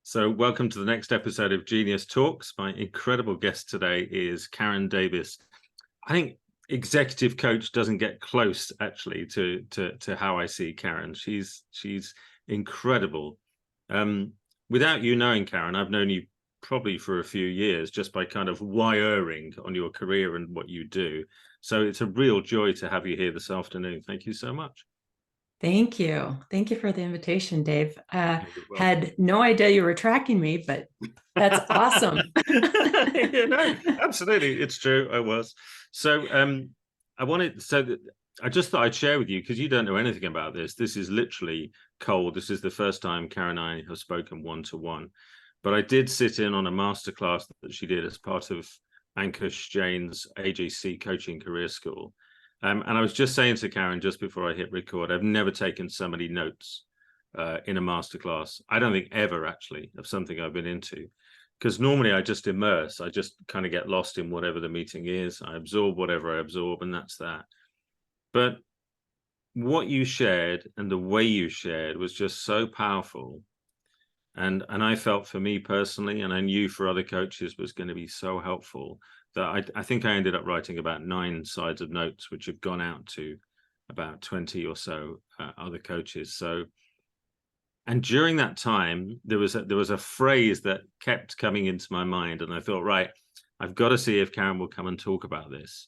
So welcome to the next episode of Genius Talks. My incredible guest today is Karen Davis. I think executive coach doesn't get close actually to how I see Karen. She's incredible. Without you knowing Karen, I've known you probably for a few years just by kind of wiring on your career and what you do. So it's a real joy to have you here this afternoon. Thank you so much. Thank you. Thank you for the invitation, Dave. You're Had no idea you were tracking me, but that's awesome. Absolutely. It's true. I was. So I just thought I'd share with you, because you don't know anything about this. This is literally cold. This is the first time Karen and I have spoken one-to-one. But I did sit in on a masterclass that she did as part of Ankush Jain's AJC Coaching Career School. And I was just saying to Karen just before I hit record, I've never taken so many notes in a masterclass. I don't think ever actually of something I've been into, because normally I just immerse. I just kind of get lost in whatever the meeting is. I absorb whatever I absorb, and that's that. But what you shared and the way you shared was just so powerful. And I felt for me personally, and I knew for other coaches, was going to be so helpful that I think I ended up writing about 9 sides of notes, which have gone out to about 20 or so other coaches. So, and during that time, there was a phrase that kept coming into my mind, and I thought, right, I've got to see if Karen will come and talk about this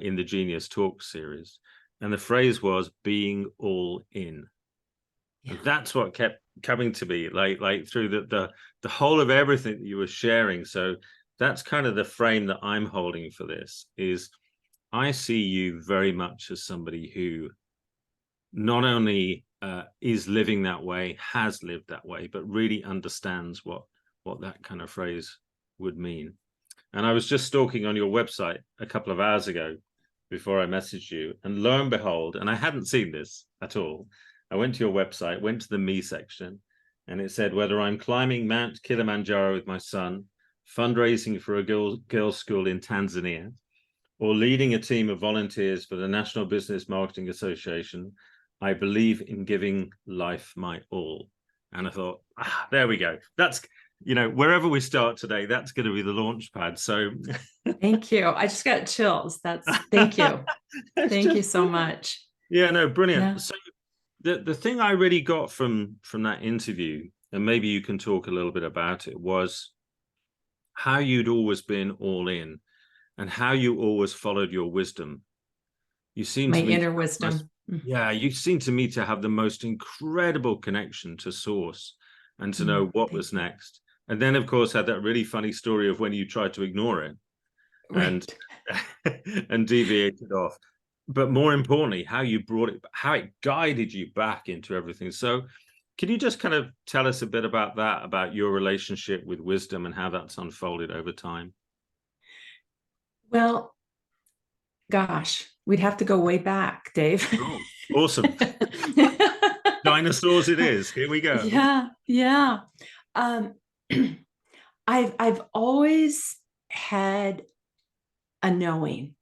in the Genius Talk series. And the phrase was being all in. Yeah. And that's what kept coming to me, like through the whole of everything that you were sharing. So that's kind of the frame that I'm holding for this. Is I see you very much as somebody who not only is living that way, has lived that way, but really understands what that kind of phrase would mean. And I was just stalking on your website a couple of hours ago before I messaged you, and lo and behold, and I hadn't seen this at all, I went to your website, went to the me section, and it said, whether I'm climbing Mount Kilimanjaro with my son, fundraising for a girls' school in Tanzania, or leading a team of volunteers for the National Business Marketing Association, I believe in giving life my all. And I thought, there we go. That's, wherever we start today, that's going to be the launch pad. So thank you. I just got chills. Thank you. Thank you so much. Yeah, no, brilliant. Yeah. So the thing I really got from that interview, and maybe you can talk a little bit about it, was how you'd always been all in and how you always followed your wisdom. You seem my to me inner wisdom. you seem to me to have the most incredible connection to source and to know what was next. And then, of course, had that really funny story of when you tried to ignore it and and deviated off. But more importantly, how you brought it, how it guided you back into everything. So can you just kind of tell us a bit about that, about your relationship with wisdom and how that's unfolded over time? Well, gosh, we'd have to go way back, Dave. Oh, awesome. Dinosaurs it is. Here we go. Yeah. I've always had a knowing.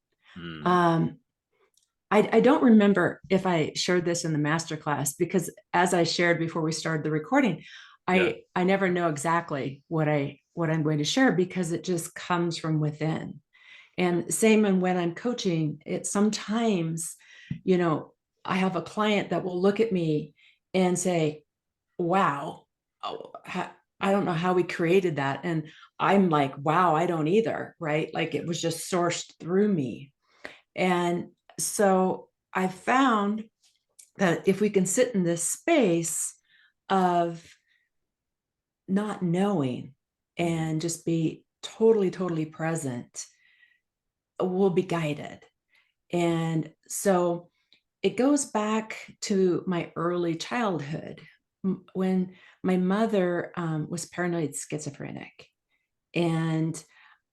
I don't remember if I shared this in the masterclass, because as I shared before we started the recording, I never know exactly what I'm going to share, because it just comes from within. And same when I'm coaching, it sometimes, I have a client that will look at me and say, wow, I don't know how we created that. And I'm like, wow, I don't either, right? Like it was just sourced through me. And so I found that if we can sit in this space of not knowing and just be totally, totally present, we'll be guided. And so it goes back to my early childhood when my mother was paranoid schizophrenic. And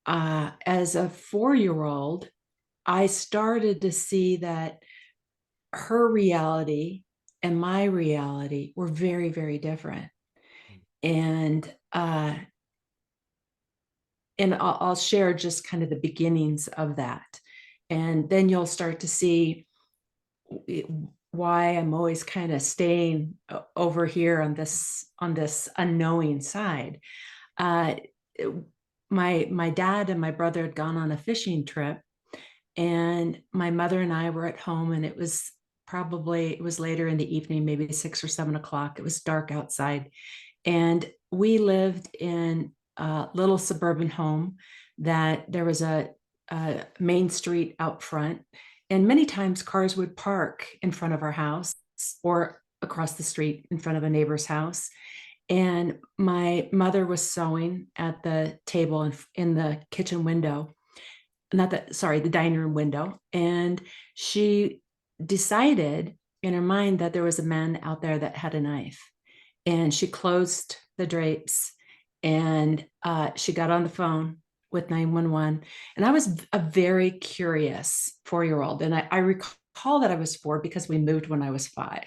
as a 4-year-old, I started to see that her reality and my reality were very, very different. And I'll share just kind of the beginnings of that. And then you'll start to see why I'm always kind of staying over here on this unknowing side. Uh, my dad and my brother had gone on a fishing trip, and my mother and I were at home, and it was later in the evening, maybe 6 or 7 o'clock. It was dark outside, and we lived in a little suburban home that there was a main street out front, and many times cars would park in front of our house or across the street in front of a neighbor's house. And my mother was sewing at the table in the kitchen window, not the, sorry, the dining room window. And she decided in her mind that there was a man out there that had a knife. And she closed the drapes, and she got on the phone with 911. And I was a very curious 4-year-old. And I recall that I was 4 because we moved when I was 5.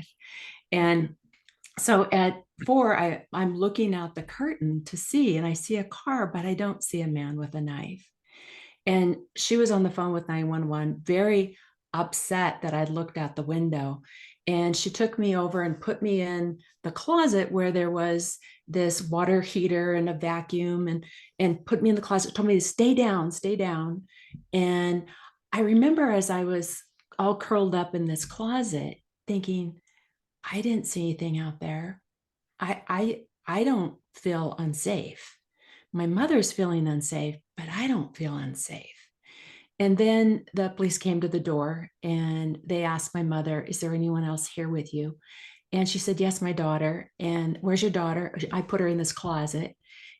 And so at 4, I'm looking out the curtain to see, and I see a car, but I don't see a man with a knife. And she was on the phone with 911, very upset that I'd looked out the window. And she took me over and put me in the closet where there was this water heater and a vacuum, and put me in the closet, told me to stay down, stay down. And I remember as I was all curled up in this closet thinking, I didn't see anything out there. I don't feel unsafe. My mother's feeling unsafe, but I don't feel unsafe. And then the police came to the door, and they asked my mother, is there anyone else here with you? And she said, yes, my daughter. And where's your daughter? I put her in this closet.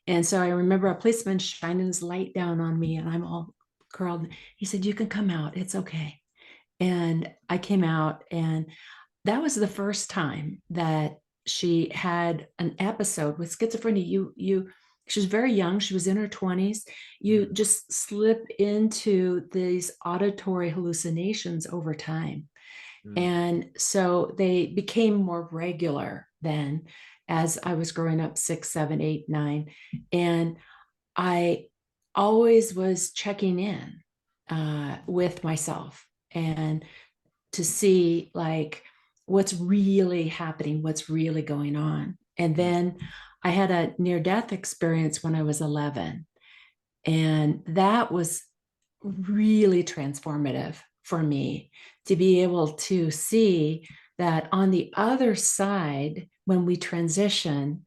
And so I remember a policeman shining his light down on me, and I'm all curled. He said, you can come out. It's okay. And I came out, and that was the first time that she had an episode with schizophrenia. She was very young. She was in her 20s. You just slip into these auditory hallucinations over time. And so they became more regular then as I was growing up, 6, 7, 8, 9. And I always was checking in with myself, and to see like what's really happening, what's really going on. And then I had a near-death experience when I was 11. And that was really transformative for me, to be able to see that on the other side, when we transition,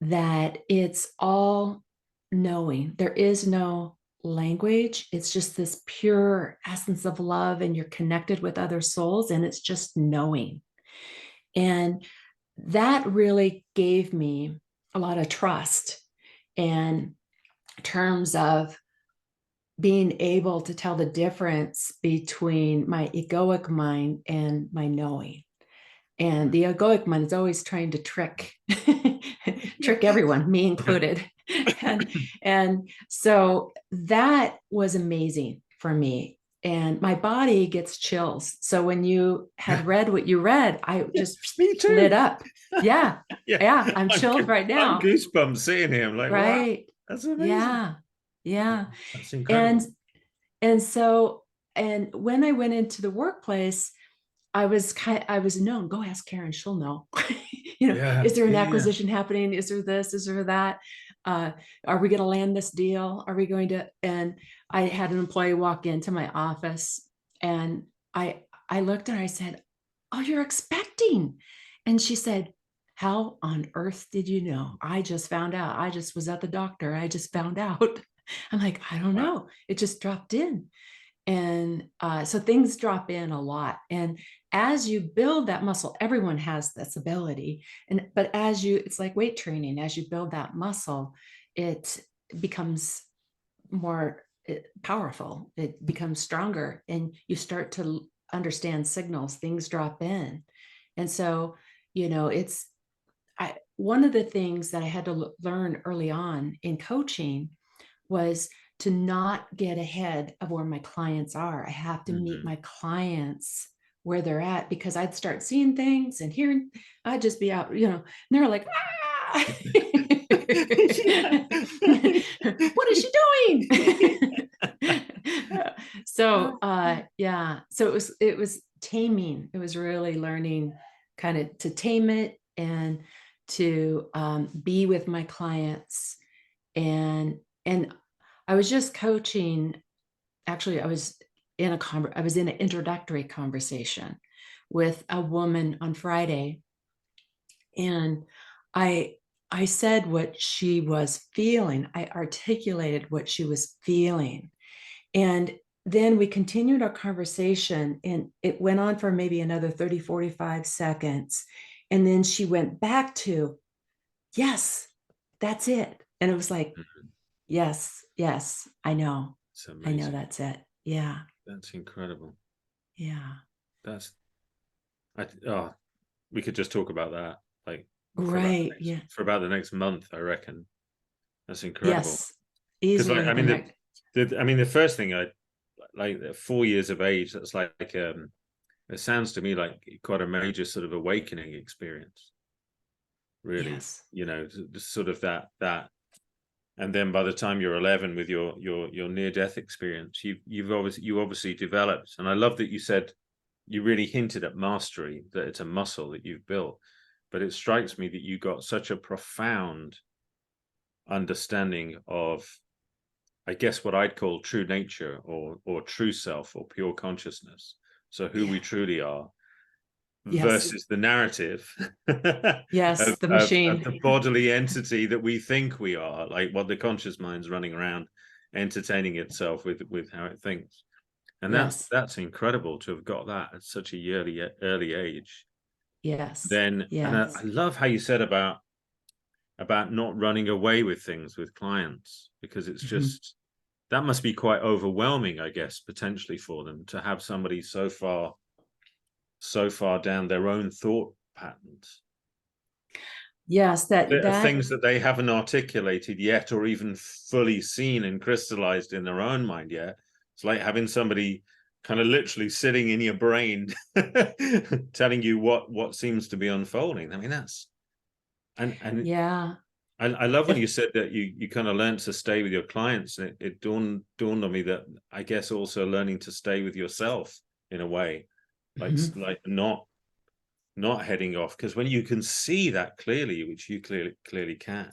that it's all knowing. There is no language. It's just this pure essence of love, and you're connected with other souls, and it's just knowing. And that really gave me a lot of trust in terms of being able to tell the difference between my egoic mind and my knowing. And the egoic mind is always trying to trick everyone, me included. And so that was amazing for me. And my body gets chills. So when you had read what you read, I just lit up. Yeah. Yeah. I'm chilled right now. I'm goosebumps seeing him. Like, right. Wow, that's amazing. Yeah. Yeah. That's incredible. And so, and when I went into the workplace, I was known, go ask Karen, she'll know. Is there an acquisition happening? Is there this? Is there that? Are we going to land this deal? Are we going to? And I had an employee walk into my office, and I looked and I said, oh, you're expecting. And she said, how on earth did you know? I just found out. I just was at the doctor. I just found out. I'm like, I don't know. It just dropped in. And so things drop in a lot. And as you build that muscle, everyone has this ability. But it's like weight training, as you build that muscle, it becomes more powerful. It becomes stronger, and you start to understand signals, things drop in. And so, one of the things that I had to learn early on in coaching was to not get ahead of where my clients are. I have to meet my clients where they're at, because I'd start seeing things and hearing, I'd just be out, and they're like, ah! What is she doing? So, so it was taming. It was really learning kind of to tame it and to be with my clients. And I was just coaching. Actually, I was in an introductory conversation with a woman on Friday, and I I said what she was feeling. I articulated what she was feeling. And then we continued our conversation, and it went on for maybe another 30, 45 seconds. And then she went back to, yes, that's it. And it was like, Mhm. yes, yes, I know. It's I know amazing. that's it. Yeah. That's incredible. Yeah. That's oh, we could just talk about that like Right. Yeah. for about the next month, I reckon. That's incredible. Yes. Because like Easily I the mean next. the first thing I like at 4 years of age, that's like it sounds to me like quite a major sort of awakening experience, really. Yes. You know, sort of that and then by the time you're 11 with your near death experience, you obviously developed. And I love that you said, you really hinted at mastery, that it's a muscle that you've built. But it strikes me that you got such a profound understanding of, I guess, what I'd call true nature, or true self, or pure consciousness. So who Yeah. we truly are Yes. versus the narrative Yes. The of machine. the bodily entity that we think we are, like what the conscious mind's running around entertaining itself with how it thinks. And Yes. that's incredible to have got that at such a early age. Yes. Then, and I Yes. love how you said about not running away with things with clients, because it's Mhm. just, that must be quite overwhelming, I guess, potentially for them to have somebody so far down their own thought patterns. Yes. That, Things that they haven't articulated yet, or even fully seen and crystallized in their own mind yet. It's like having somebody kind of literally sitting in your brain telling you what seems to be unfolding. I mean, that's, and yeah. I love when If, you said that you kind of learned to stay with your clients, and it dawned on me that I guess also learning to stay with yourself in a way, mhm. like not heading off, because when you can see that clearly, which you clearly can,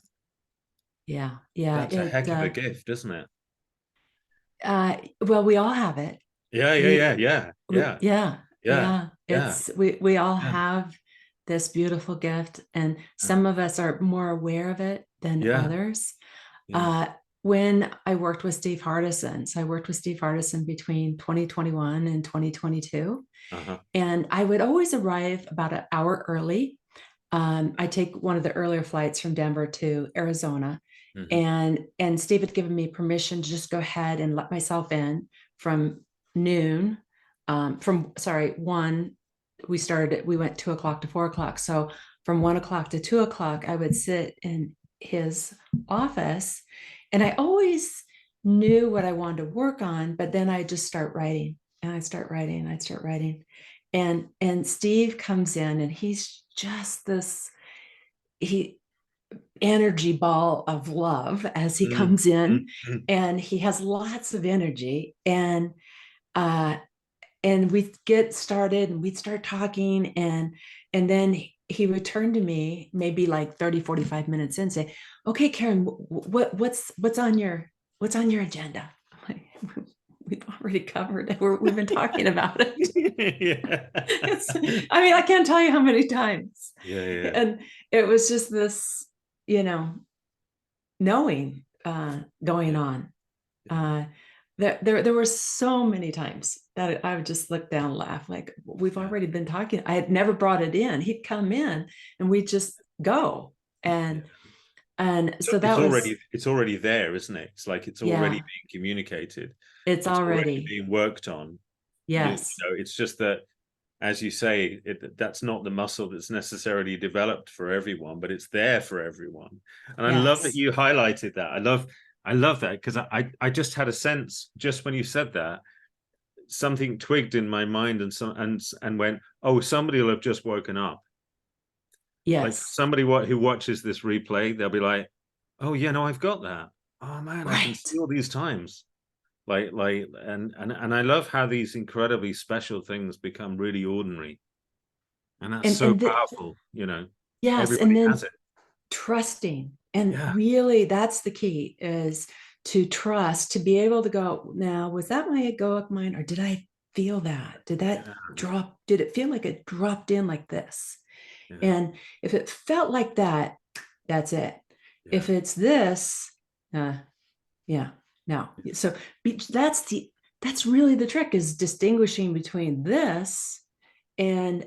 Yeah. Yeah. that's a heck of a gift, isn't it? Well, we all have it. Yeah, yeah, We, yeah, yeah, we, yeah, yeah. yeah, Yeah. yeah, We all yeah, have this beautiful gift, and yeah, some of us are more aware of it than yeah, others. yeah. Uh, when I worked with Steve Hardison, so I worked with Steve Hardison between 2021 and 2022, Uh-huh. and I would always arrive about an hour early. I take one of the earlier flights from Denver to Arizona, Hmm. and Steve had given me permission to just go ahead and let myself in from noon. From sorry, 1. We went 2 o'clock to 4 o'clock. So from 1 o'clock to 2 o'clock, I would sit in his office, and I always knew what I wanted to work on, but then I just start writing, and I'd start writing, and I'd start writing. And Steve comes in, and he's just this he energy ball of love as he Mm, comes in, mm, mm. and he has lots of energy. Uh and we'd get started, and we'd start talking, and then he would turn to me maybe like 30, 45 minutes in and say, okay, Karen, what's on your agenda? I'm like, we've already covered it. We've been talking about it. Yeah. I mean, I can't tell you how many times. Yeah, yeah, And it was just this, you know, knowing going yeah, on. yeah, Uh, there were so many times that I would just look down and laugh, like, we've yeah, already been talking. I had never brought it in. He'd come in, and we'd just go. yeah. And So so that was, it's already there, isn't it? It's like it's already yeah, being communicated. it's It's already already, being worked on. You yes, know, it's just that, as you say, that's not the muscle that's necessarily developed for everyone, but it's there for everyone. And I love that yes, you highlighted that. I love that, because I just had a sense, just when you said that, something twigged in my mind, and went, oh, somebody will have just woken up. Like yes, somebody who watches this replay, they'll be like, oh yeah, no, I've got that. Oh man, I can right. see all these times. And I love how these incredibly special things become really ordinary, and that's And so powerful. yes, and Everybody has then it. trusting. And Yeah, really that's the key, is to trust, to be able to go, now, was that my egoic mind, or did I feel that? Did that yeah, drop? Did it feel like it dropped in like this? yeah, And if it felt like that, that's it. yeah. If it's this, yeah, no. So that's really the trick, is distinguishing between this and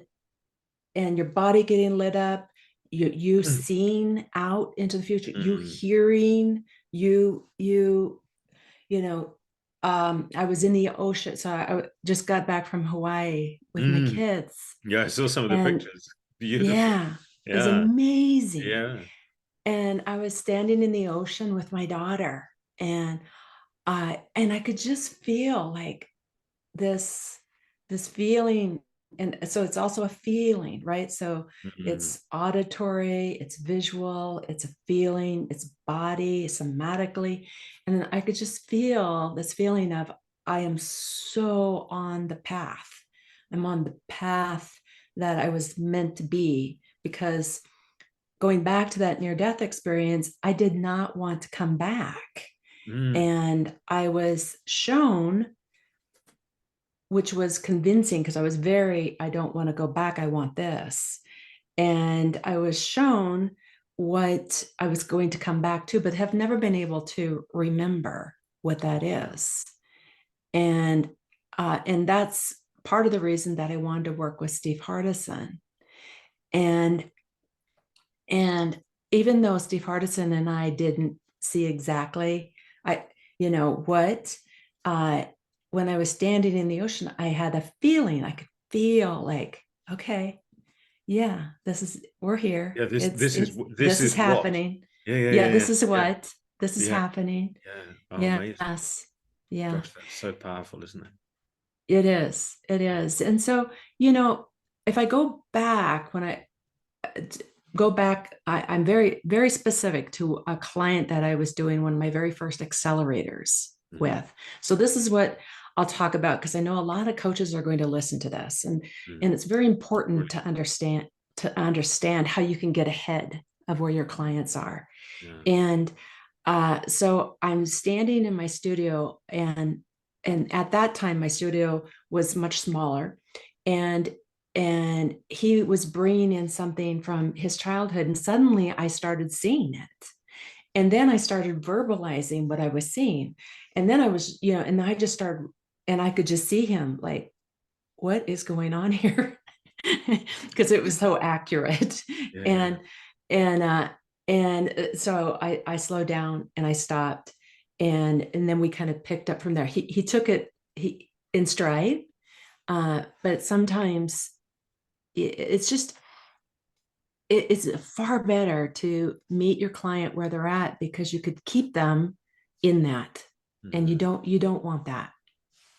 your body getting lit up, you seeing out into the future, you Mm, hearing, you know, I was in the ocean. So I just got back from Hawaii with my mm. kids, Yeah, I saw some of the and pictures. Beautiful. yeah, it was Yeah, amazing. yeah. And I was standing in the ocean with my daughter, and I could just feel like this feeling. And so it's also a feeling, right? So Mm, it's auditory, it's visual, it's a feeling, it's body somatically. And then I could just feel this feeling of, I am so on the path. I'm on the path that I was meant to be, because going back to that near death experience, I did not want to come back. mm, And I was shown, which was convincing, because I was I don't want to go back. I want this. And I was shown what I was going to come back to, but have never been able to remember what that is. And that's part of the reason that I wanted to work with Steve Hardison. And and even though Steve Hardison and I didn't see exactly, I, what, uh, when I was standing in the ocean, I had a feeling. I could feel like, okay, yeah, we're here. yeah, this This is is what. happening. Yeah, yeah, Yeah, yeah, this yeah, is yeah, what, this is yeah, happening. yeah. Oh, amazing. Yes. Yeah, Gosh, that's so powerful, isn't it? it is. It is. And so, if I go back, when I go back, I'm very, very specific to a client that I was doing one of my very first accelerators Mm, with. So this is what I'll talk about, because I know a lot of coaches are going to listen to this, and mm. it's very important Brilliant. to understand how you can get ahead of where your clients are. Yeah. And so I'm standing in my studio, and at that time my studio was much smaller, and he was bringing in something from his childhood, and suddenly I started seeing it, and then I started verbalizing what I was seeing, and then I was, and I just started, and I could just see him like, what is going on here? Because it was so accurate. Yeah, yeah. And and uh and so I slowed down and I stopped, and then we kind of picked up from there. He took it in stride, but sometimes it's just, it's far better to meet your client where they're at, because you could keep them in that, and Mm, you don't want that.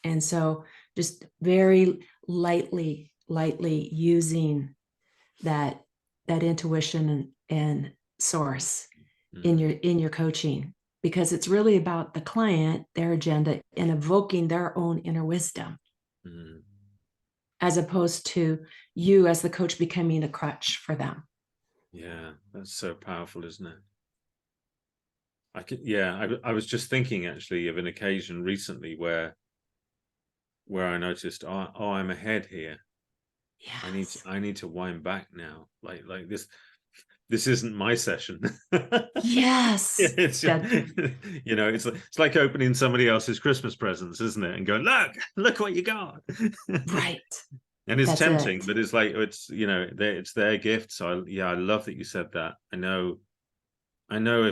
And so just very lightly using that intuition and source in mm, your coaching, because it's really about the client, their agenda, and evoking their own inner wisdom, mm. as opposed to you as the coach becoming a crutch for them. Yeah, that's so powerful, isn't it? I was just thinking actually of an occasion recently where I noticed, oh, I'm ahead here. Yes. I need to wind back now. Like this isn't my session. Yeah, Yes. it's just, That it's like opening somebody else's Christmas presents, isn't it? And going, look what you got. right. And it's That's tempting, it. but it's like it's their gift. So I love that you said that. I know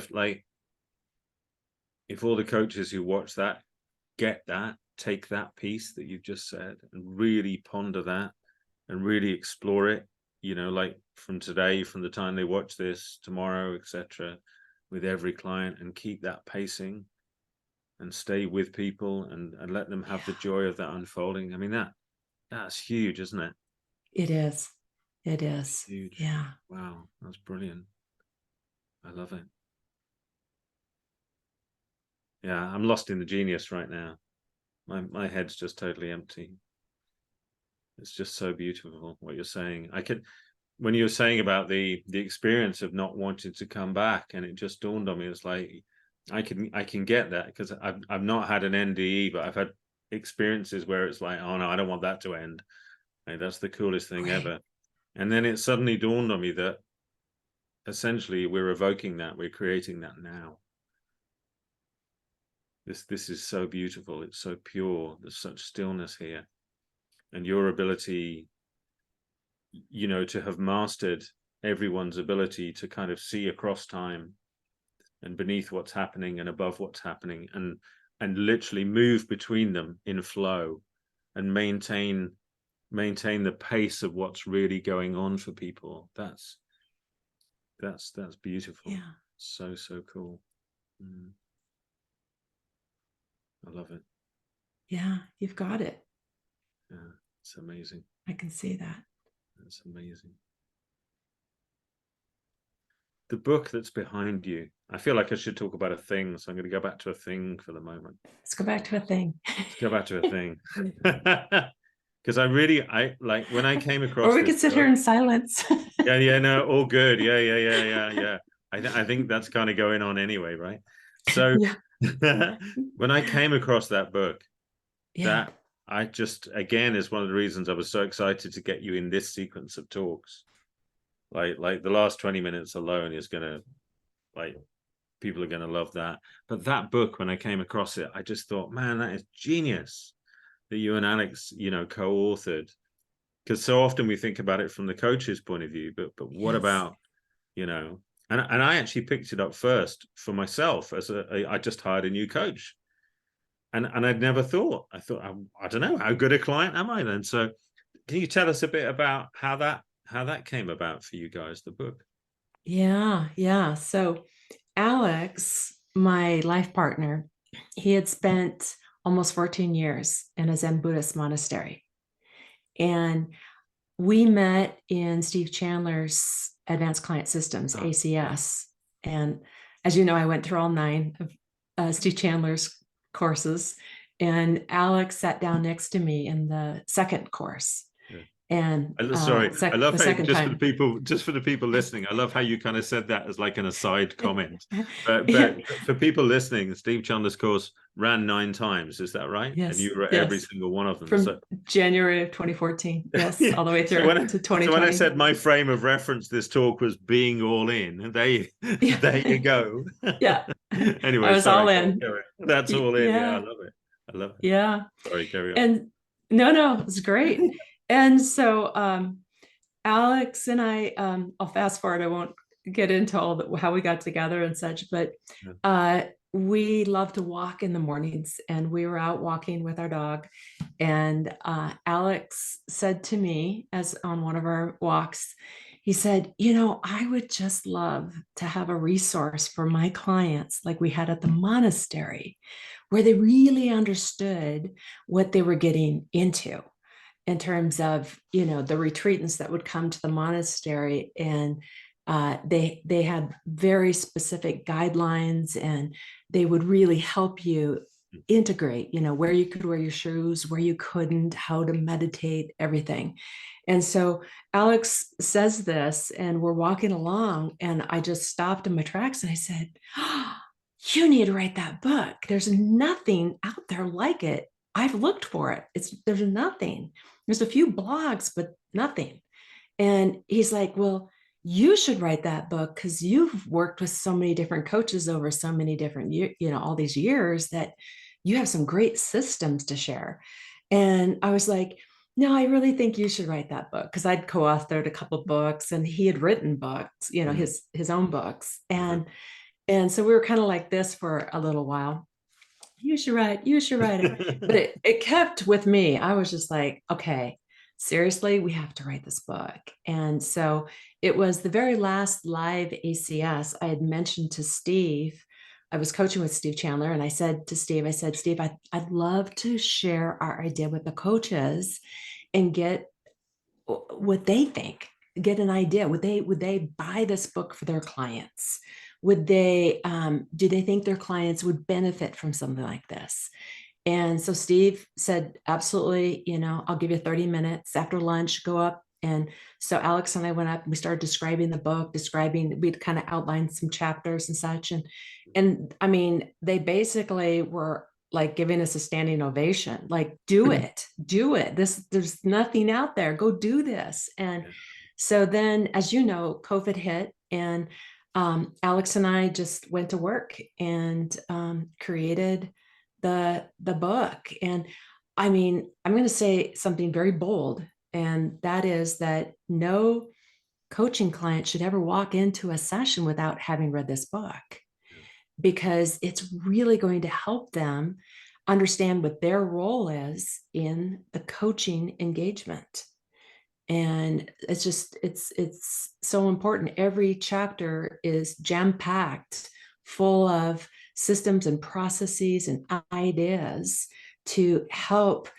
if all the coaches who watch that get that, take that piece that you've just said and really ponder that and really explore it, like from today, from the time they watch this, tomorrow, etc., with every client, and keep that pacing and stay with people and let them have the Yeah, joy of that unfolding. I mean, that's huge, isn't it? it is. It It's is. huge. Yeah. Wow, that's brilliant. I love it. Yeah, I'm lost in the genius right now. My head's just totally empty. It's just so beautiful what you're saying. When you were saying about the experience of not wanting to come back, and it just dawned on me, it's like I can get that, because I've not had an NDE, but I've had experiences where it's like, oh no, I don't want that to end. Like, that's the coolest thing ever. And then it suddenly dawned on me that essentially we're evoking that, we're creating that now. This is so beautiful, it's so pure, there's such stillness here. And your ability, you know, to have mastered everyone's ability to kind of see across time and beneath what's happening and above what's happening, and literally move between them in flow and maintain the pace of what's really going on for people. That's beautiful. Yeah. So cool. I love it. Yeah, you've got it. Yeah, it's amazing. I can see that. That's amazing. The book that's behind you, I feel like I should talk about a thing, so I'm going to go back to a thing for the moment. Let's go back to a thing. Let's go back to a thing. Because I like when I came across or we this could sit book, here in silence. yeah, no, all good. Yeah. I think that's kind of going on anyway, right? So when I came across that book, that I just, again, is one of the reasons I was so excited to get you in this sequence of talks. Like the last 20 minutes alone is gonna, like, people are gonna love that. But that book, when I came across it, I just thought, man, that is genius that you and Alex, you know, co-authored. Because so often we think about it from the coach's point of view, but what about, you know, and I actually picked it up first for myself as I just hired a new coach. And I'd never thought, I don't know, how good a client am I then? So can you tell us a bit about how that came about for you guys, the book? Yeah. So Alex, my life partner, he had spent almost 14 years in a Zen Buddhist monastery. And we met in Steve Chandler's Advanced Client Systems, ACS. And as you know, I went through all 9 of Steve Chandler's courses, and Alex sat down next to me in the second course. And sorry, I love how, just time. for the people listening, I love how you kind of said that as like an aside comment. But for people listening, Steve Chandler's course ran 9 times, is that right? Yes. And you were every single one of them. From January of 2014. Yes, all the way through to 2020. So when I said my frame of reference, this talk was being all in, there you go. Yeah. Anyway, I was all in. That's all in. Yeah, I love it. Yeah. Sorry, carry on. And no, it was great. And so Alex and I, I'll fast forward, I won't get into all how we got together and such, but we love to walk in the mornings, and we were out walking with our dog. And Alex said to me, as on one of our walks, he said, you know, I would just love to have a resource for my clients like we had at the monastery, where they really understood what they were getting into in terms of, you know, the retreatants that would come to the monastery, and they had very specific guidelines, and they would really help you integrate, you know, where you could wear your shoes, where you couldn't, how to meditate, everything. And so Alex says this, and we're walking along, and I just stopped in my tracks and I said, oh, you need to write that book. There's nothing out there like it. I've looked for it. There's nothing. There's a few blogs, but nothing. And he's like, well, you should write that book because you've worked with so many different coaches over so many different years, you know, all these years, that you have some great systems to share. And I was like, no, I really think you should write that book, because I'd co-authored a couple of books, and he had written books, you know, his own books. And so we were kind of like this for a little while. You should write it. But it kept with me. I was just like, okay, seriously, we have to write this book. And so it was the very last live ACS. I had mentioned to Steve, I was coaching with Steve Chandler, and I said to Steve, Steve, I'd love to share our idea with the coaches and get what they think, get an idea. Would they buy this book for their clients? Would they, do they think their clients would benefit from something like this? And so Steve said, absolutely, I'll give you 30 minutes after lunch, go up. And so Alex and I went up and we started describing the book, we'd kind of outlined some chapters and such. And I mean, they basically were like giving us a standing ovation, like, do it. There's nothing out there. Go do this. And so then, as you know, COVID hit, and Alex and I just went to work and created the book. And I mean, I'm going to say something very bold, and that is that no coaching client should ever walk into a session without having read this book, because it's really going to help them understand what their role is in the coaching engagement. And it's so important. Every chapter is jam-packed full of systems and processes and ideas to help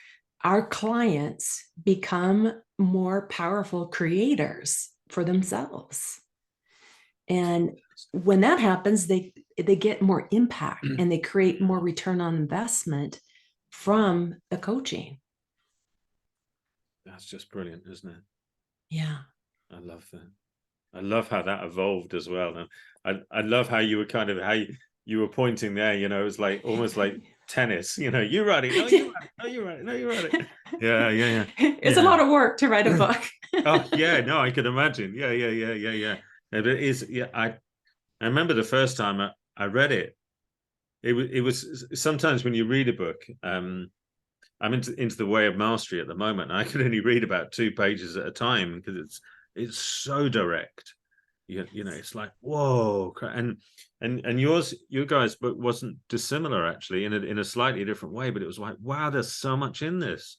our clients become more powerful creators for themselves. And when that happens, they get more impact and they create more return on investment from the coaching. That's just brilliant, isn't it? Yeah. I love that. I love how that evolved as well. And I love how you were you were pointing there, it was like almost like tennis, you write it, no, you write it, no, you write it, no, you write it. Yeah. It's a lot of work to write a book. Oh yeah, no, I can imagine. Yeah. And it is, I remember the first time I read it. It was sometimes when you read a book, I'm into the way of mastery at the moment. I could only read about 2 pages at a time because it's so direct. It's like, whoa. And your guys' book wasn't dissimilar, actually, in a slightly different way, but it was like, wow, there's so much in this.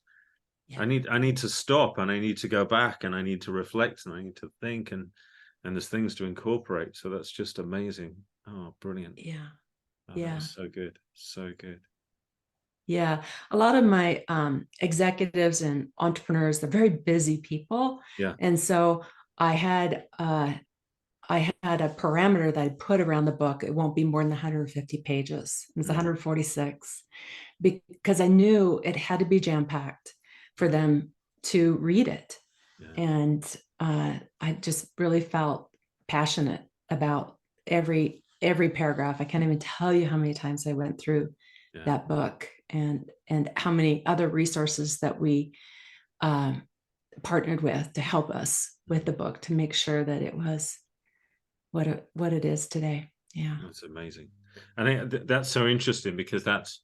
Yeah. I need to stop, and I need to go back, and I need to reflect, and I need to think, and there's things to incorporate. So that's just amazing. Oh, brilliant. Yeah. Oh, yeah. So good. So good. Yeah. A lot of my executives and entrepreneurs, they're very busy people. Yeah. And so I had a parameter that I put around the book. It won't be more than 150 pages. It's 146 because I knew it had to be jam-packed for them to read it. Yeah. And I just really felt passionate about every paragraph. I can't even tell you how many times I went through that book, and how many other resources that we partnered with to help us with the book to make sure that it was what it is today. Yeah, that's amazing. I think that's so interesting, because that's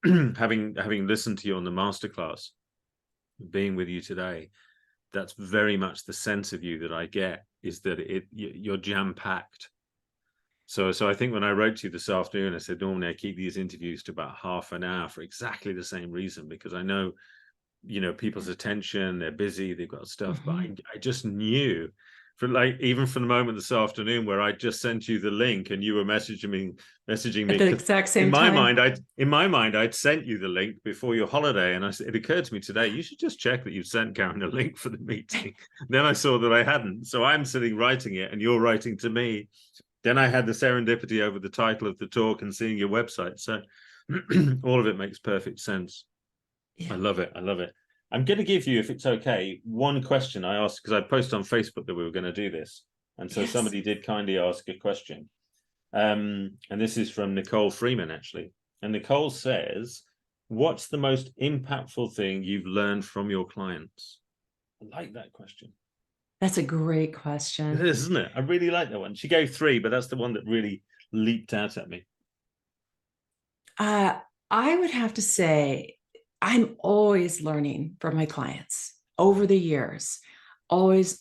having listened to you on the masterclass, being with you today, that's very much the sense of you that I get, is that you're jam-packed. So I think when I wrote to you this afternoon, I said normally I keep these interviews to about half an hour for exactly the same reason, because I know people's attention, they're busy, they've got stuff. But I just knew, even from the moment this afternoon where I just sent you the link and you were messaging me at the exact same time. In my mind, I'd sent you the link before your holiday, and it occurred to me today, you should just check that you've sent Karen a link for the meeting. Then I saw that I hadn't, so I'm sitting writing it, and you're writing to me. Then I had the serendipity over the title of the talk and seeing your website. So all of it makes perfect sense. Yeah. I love it. I'm going to give you, if it's okay, one question I asked, because I posted on Facebook that we were going to do this. And so somebody did kindly ask a question. And this is from Nicole Freeman, actually. And Nicole says, what's the most impactful thing you've learned from your clients? I like that question. That's a great question. It is, isn't it? I really like that one. She gave 3, but that's the one that really leaped out at me. I would have to say, I'm always learning from my clients over the years, always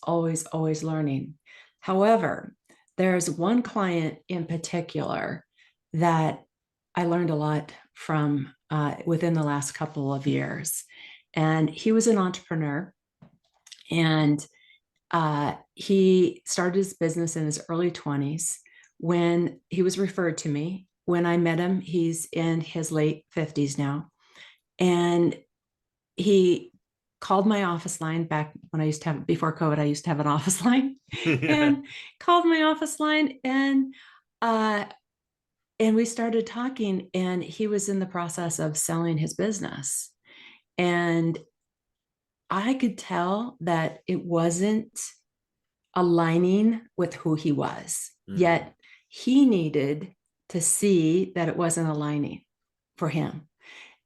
learning. However, there's one client in particular that I learned a lot from within the last couple of years. And he was an entrepreneur, and he started his business in his early 20s when he was referred to me. When I met him, he's in his late 50s now. And he called my office line back when I used to have, before COVID, I used to have an office line. And called my office line, and and we started talking, and he was in the process of selling his business. And I could tell that it wasn't aligning with who he was, yet he needed to see that it wasn't aligning for him.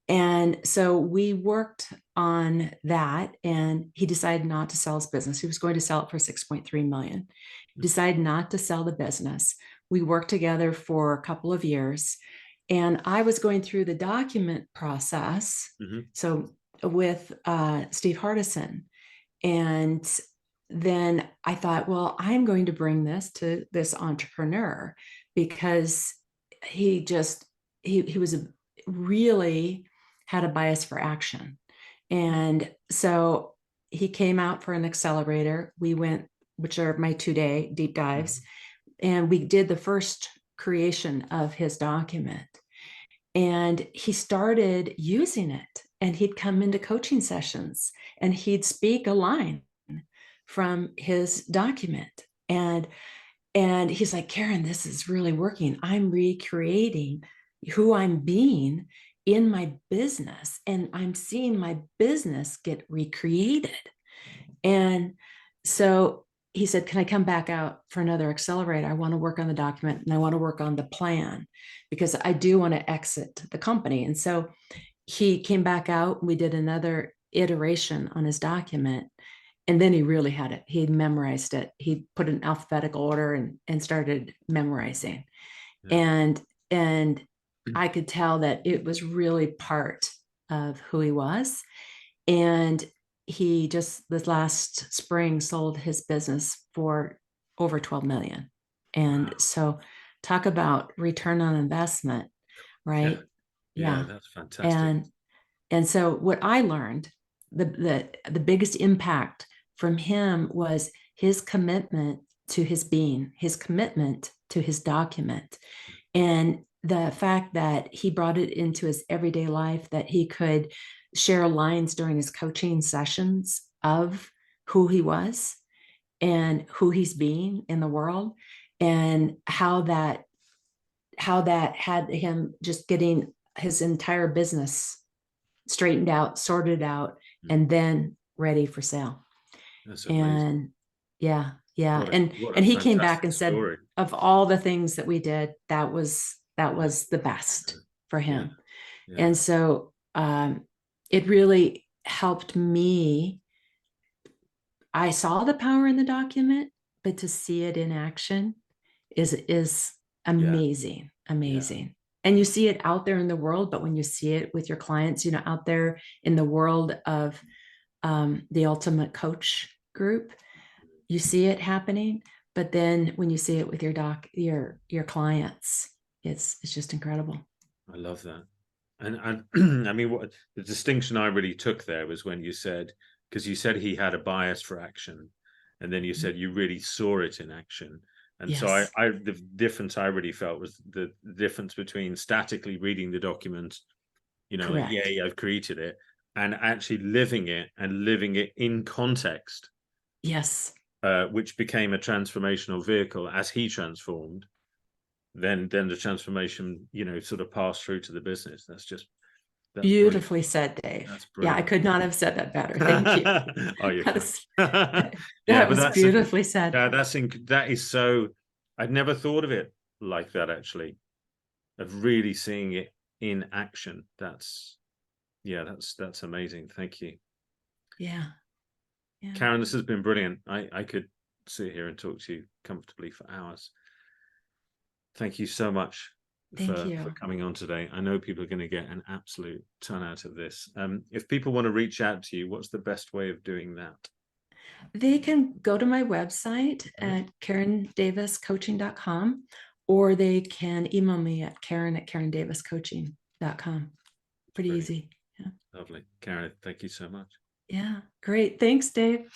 And so we worked on that, and he decided not to sell his business. He was going to sell it for 6.3 million. He decided not to sell the business. We worked together for a couple of years, and I was going through the document process. So with Steve Hardison, and then I thought, well, I'm going to bring this to this entrepreneur, because he was really had a bias for action. And so he came out for an accelerator. We went, which are my 2-day deep dives, and we did the first creation of his document. And he started using it, and he'd come into coaching sessions and he'd speak a line from his document. And he's like, Karen, this is really working. I'm recreating who I'm being in my business, and I'm seeing my business get recreated. And so he said, can I come back out for another accelerator? I want to work on the document, and I want to work on the plan, because I do want to exit the company. And so he came back out, and we did another iteration on his document. And then he really had it. He memorized it. He put it in alphabetical order and started memorizing. And I could tell that it was really part of who he was. And he just this last spring sold his business for over 12 million. And so talk about return on investment, right? Yeah, that's fantastic. And so what I learned, the biggest impact from him was his commitment to his being, his commitment to his document, and the fact that he brought it into his everyday life, that he could share lines during his coaching sessions of who he was and who he's being in the world, and how that had him just getting his entire business straightened out, sorted out, and then ready for sale. That's amazing. And yeah. What a And he came back fantastic and said, story. of all the things that we did, that was the best for him. And so it really helped me. I saw the power in the document, but to see it in action is amazing. And you see it out there in the world, but when you see it with your clients, out there in the world of the Ultimate Coach group, you see it happening. But then when you see it with your clients, it's just incredible. I love that. And I mean, what the distinction I really took there was when you said, because you said he had a bias for action, and then you said you really saw it in action. And so the difference I really felt was the difference between statically reading the document, like, yay, I've created it, and actually living it, and living it in context. Yes. Which became a transformational vehicle as he transformed. Then the transformation, sort of passed through to the business. That's beautifully said, Dave. Yeah, I could not have said that better. Thank you. Oh, you're that was beautifully said. Yeah, that is so. I'd never thought of it like that, actually, of really seeing it in action. That's amazing. Thank you. Yeah. Karen, this has been brilliant. I could sit here and talk to you comfortably for hours. Thank you so much for coming on today. I know people are going to get an absolute ton out of this. If people want to reach out to you, what's the best way of doing that? They can go to my website at karendaviscoaching.com, or they can email me at karen@karendaviscoaching.com. Pretty easy. Yeah. Lovely. Karen, thank you so much. Yeah, great. Thanks, Dave.